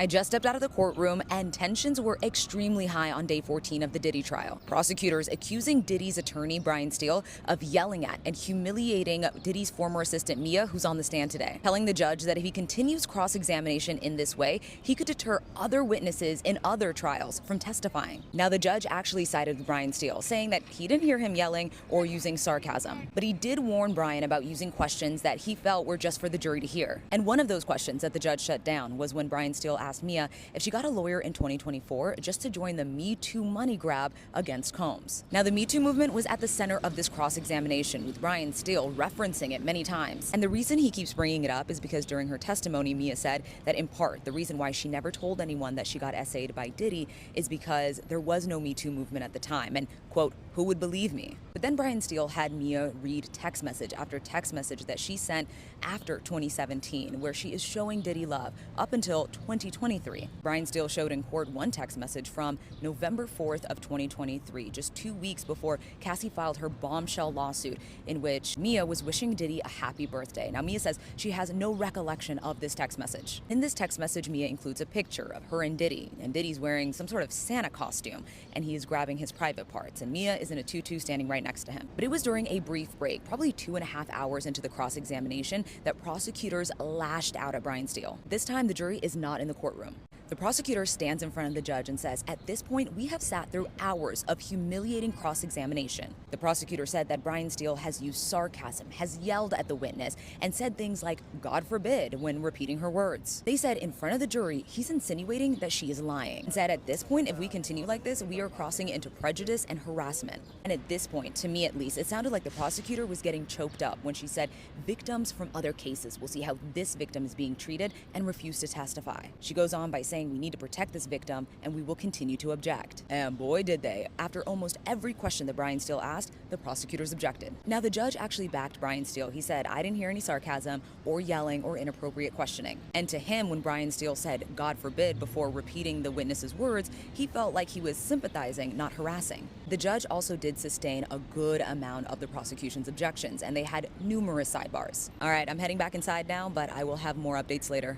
I just stepped out of the courtroom and tensions were extremely high on day 14 of the Diddy trial. Prosecutors accusing Diddy's attorney, Brian Steele, of yelling at and humiliating Diddy's former assistant, Mia, who's on the stand today, telling the judge that if he continues cross-examination in this way, he could deter other witnesses in other trials from testifying. Now, the judge actually sided with Brian Steele, saying that he didn't hear him yelling or using sarcasm, but he did warn Brian about using questions that he felt were just for the jury to hear. And one of those questions that the judge shut down was when Brian Steele asked Mia if she got a lawyer in 2024 just to join the Me Too money grab against Combs. Now, the Me Too movement was at the center of this cross-examination, with Brian Steele referencing it many times. And the reason he keeps bringing it up is because during her testimony, Mia said that in part, the reason why she never told anyone that she got essayed by Diddy is because there was no Me Too movement at the time, and, quote, who would believe me? But then Brian Steele had Mia read text message after text message that she sent after 2017, where she is showing Diddy love up until 2023. Brian Steele showed in court one text message from November 4th of 2023, just 2 weeks before Cassie filed her bombshell lawsuit in which Mia was wishing Diddy a happy birthday. Now, Mia says she has no recollection of this text message. In this text message, Mia includes a picture of her and Diddy's wearing some sort of Santa costume, and he is grabbing his private parts, and Mia is in a tutu standing right next to him. But it was during a brief break, probably 2.5 hours into the cross-examination, that prosecutors lashed out at Brian Steele. This time, the jury is not in the courtroom. The prosecutor stands in front of the judge and says, at this point, we have sat through hours of humiliating cross-examination. The prosecutor said that Brian Steele has used sarcasm, has yelled at the witness, and said things like, God forbid, when repeating her words. They said in front of the jury, he's insinuating that she is lying. And said at this point, if we continue like this, we are crossing into prejudice and harassment. And at this point, to me at least, it sounded like the prosecutor was getting choked up when she said, victims from other cases will see how this victim is being treated and refuse to testify. She goes on by saying, we need to protect this victim and we will continue to object. And boy, did they. After almost every question that Brian Steele asked, the prosecutors objected. Now, the judge actually backed Brian Steele. He said, I didn't hear any sarcasm or yelling or inappropriate questioning. And to him, when Brian Steele said, God forbid, before repeating the witness's words, he felt like he was sympathizing, not harassing. The judge also did sustain a good amount of the prosecution's objections, and they had numerous sidebars. All right, I'm heading back inside now, but I will have more updates later.